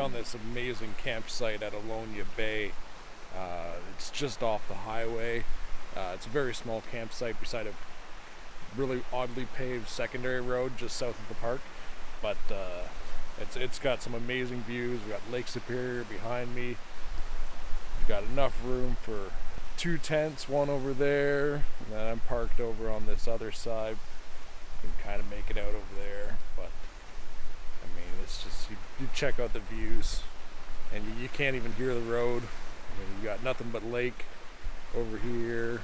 found this amazing campsite at Olonia Bay. It's just off the highway. It's a very small campsite beside a really oddly paved secondary road just south of the park. But it's got some amazing views. We've got Lake Superior behind me. We've got enough room for 2 tents, one over there, and then I'm parked over on this other side. You can kind of make it out over there, but I mean, it's just, you check out the views, and you can't even hear the road. I mean, you got nothing but lake over here.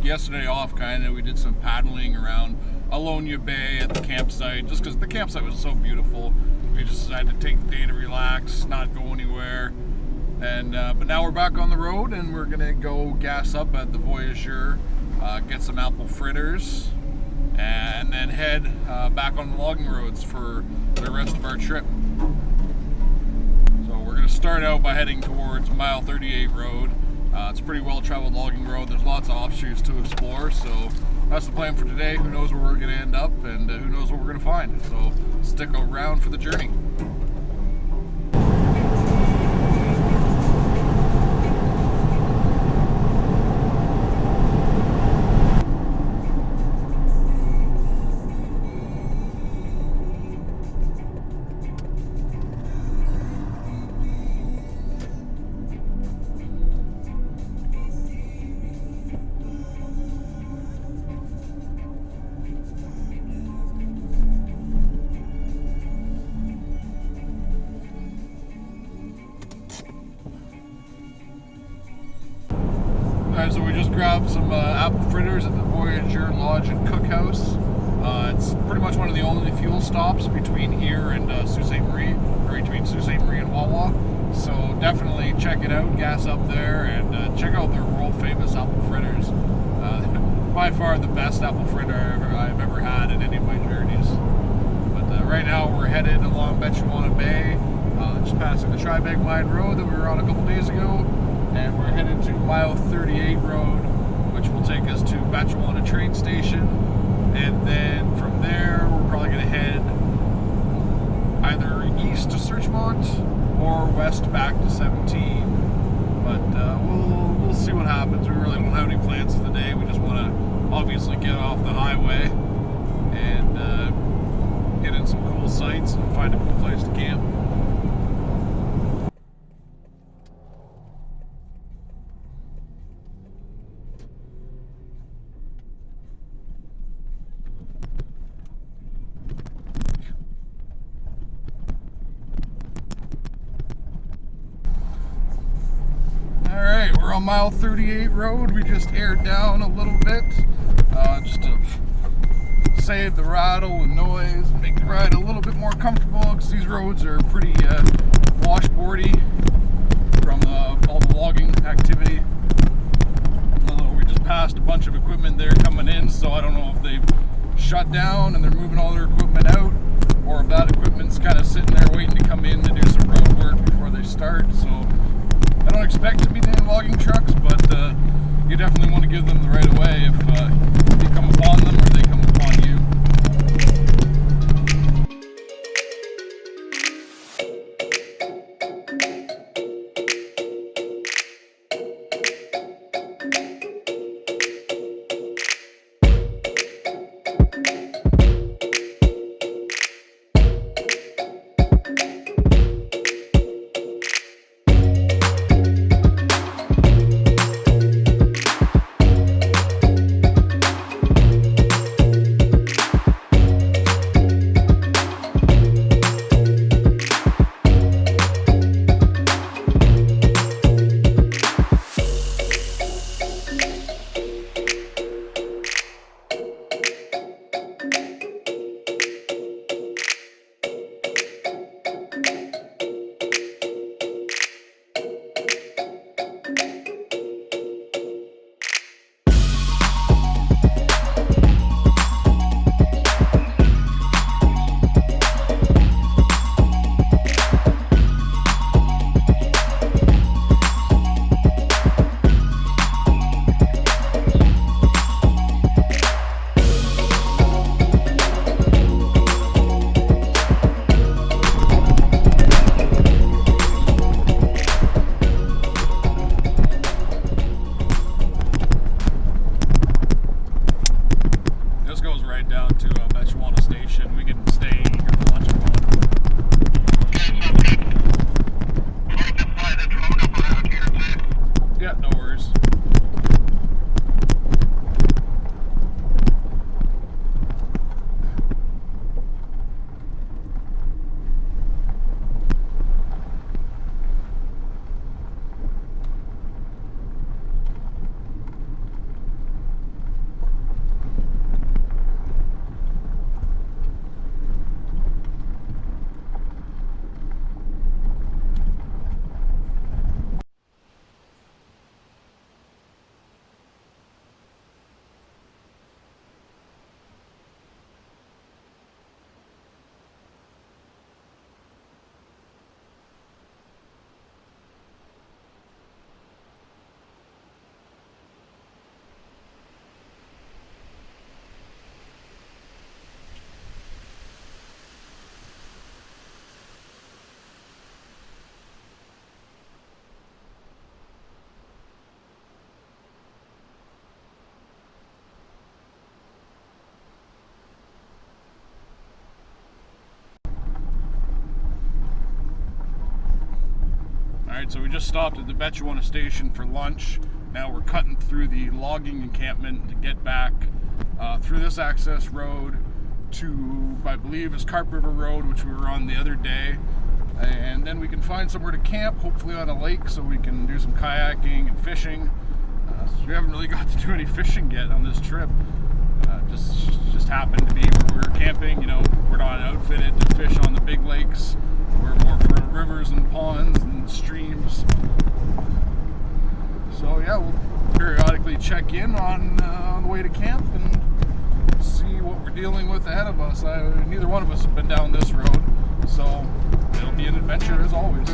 Yesterday off, kind of. We did some paddling around Olonia Bay at the campsite, just because the campsite was so beautiful. We just decided to take the day to relax, not go anywhere. And but now we're back on the road, and we're gonna go gas up at the Voyageur, get some apple fritters, and then head back on the logging roads for the rest of our trip. So we're gonna start out by heading towards mile 38 road. It's a pretty well-traveled logging road. There's lots of offshoots to explore, so that's the plan for today. Who knows where we're going to end up, and who knows what we're going to find. So stick around for the journey. grabbed some apple fritters at the Voyageur Lodge and Cookhouse. It's pretty much one of the only fuel stops between here and Sault Ste. Marie, or between Sault Ste. Marie and Wawa. So definitely check it out, gas up there, and check out their world famous apple fritters. By far the best apple fritter I've ever had in any of my journeys. But right now we're headed along Batchawawa Bay, just passing the Tribank Mine Road that we were on a couple days ago, and we're headed to mile 38 road, which will take us to Batchawawa train station, and then from there we're probably going to head either east to Searchmont or west back to 17. But we'll see what happens. We really don't have any plans for the day. We just want to obviously get off the highway and get in some cool sights and find a cool place to camp. Alright, we're on mile 38 road. We just aired down a little bit just to save the rattle and noise and make the ride a little bit more comfortable, because these roads are pretty washboardy from all the logging activity. We just passed a bunch of equipment there coming in, so I don't know if they've shut down and they're moving all their equipment out, or if that equipment's kind of sitting there waiting to come in to do some road work before they start. So I don't expect to be any logging trucks, but you definitely want to give them the right of way if you come upon them or they come upon you. Alright, so we just stopped at the Batchawawa station for lunch. Now we're cutting through the logging encampment to get back through this access road to, I believe, is Carp River Road, which we were on the other day. And then we can find somewhere to camp, hopefully on a lake, so we can do some kayaking and fishing. So we haven't really got to do any fishing yet on this trip. Just happened to be where we were camping. You know, we're not outfitted to fish on the big lakes. We're more for rivers and ponds and streams. So yeah, we'll periodically check in on the way to camp and see what we're dealing with ahead of us. Neither one of us have been down this road, so it'll be an adventure as always.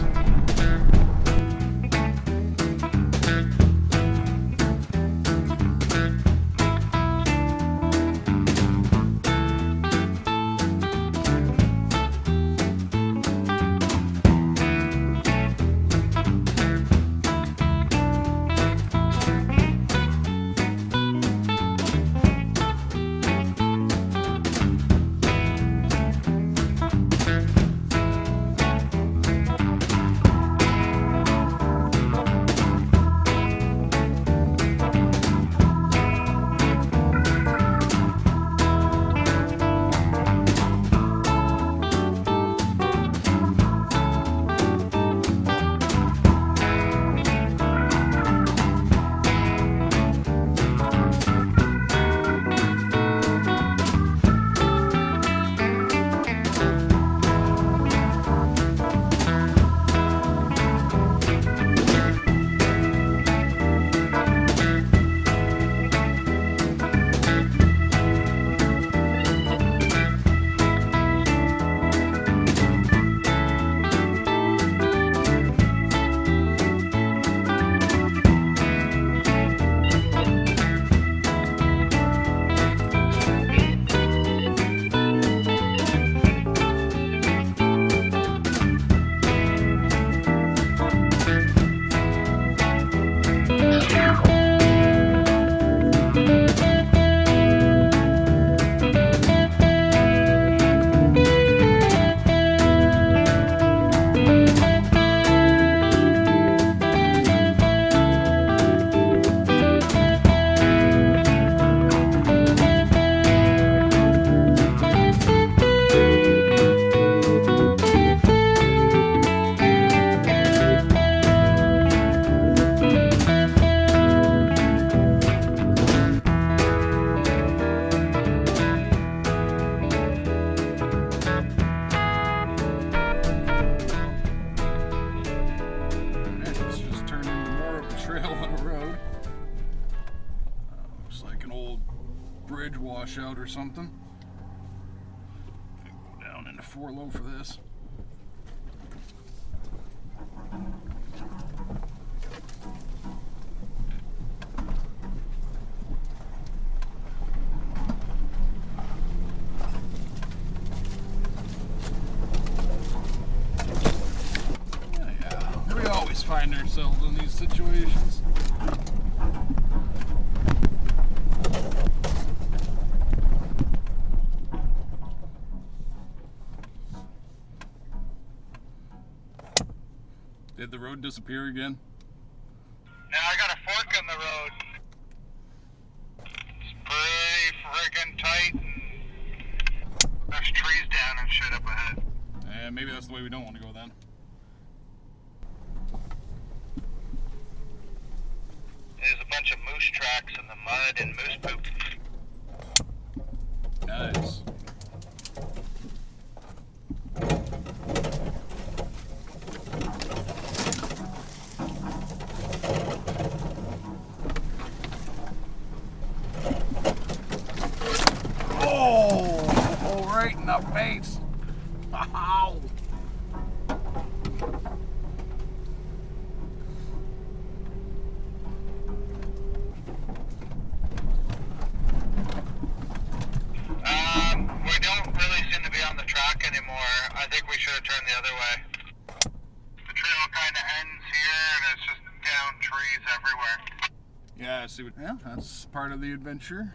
Bridge washout or something. Go down into 4 low for this. Yeah, we always find ourselves in these situations. Did the road disappear again? No, I got a fork in the road. It's pretty friggin' tight. There's trees down and shit up ahead. And maybe that's the way we don't want to go then. There's a bunch of moose tracks in the mud and moose poop. Nice. Oh, right in the face. Ow. We don't really seem to be on the track anymore. I think we should have turned the other way. The trail kind of ends here and it's just down trees everywhere. Yeah, I see what. Yeah, that's part of the adventure.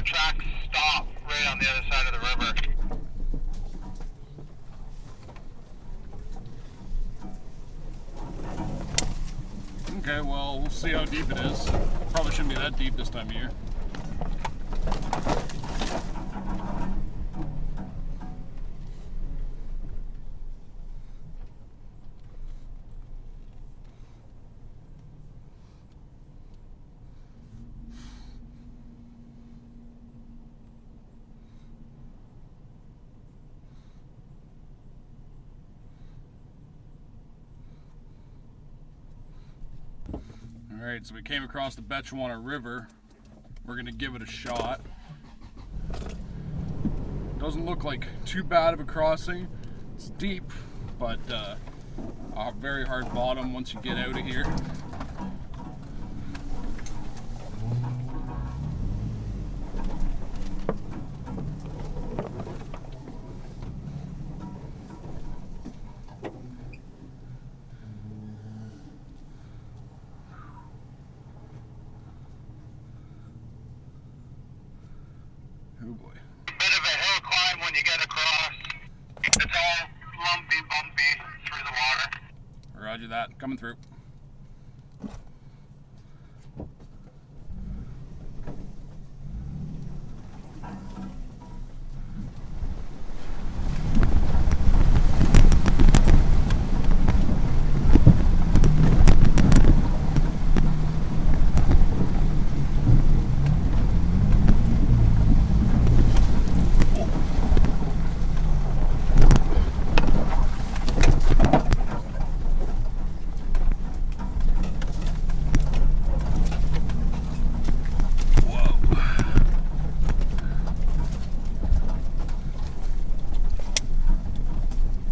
our tracks stop right on the other side of the river. Okay, well, we'll see how deep it is. Probably shouldn't be that deep this time of year. Alright, so we came across the Batchawawa River. We're gonna give it a shot. Doesn't look like too bad of a crossing. It's deep, but a very hard bottom once you get out of here. Oh boy. Bit of a hill climb when you get across. It's all lumpy, bumpy through the water. Roger that. Coming through.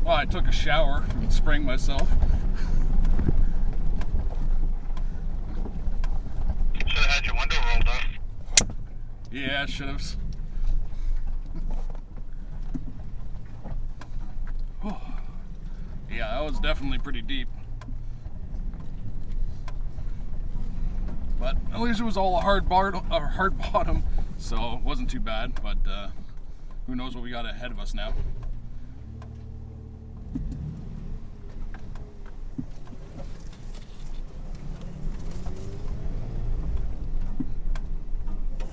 Well, I took a shower and spraying myself. Should have had your window rolled up. Yeah, should have. Yeah, that was definitely pretty deep. But at least it was all a hard bottom, so it wasn't too bad. But who knows what we got ahead of us now.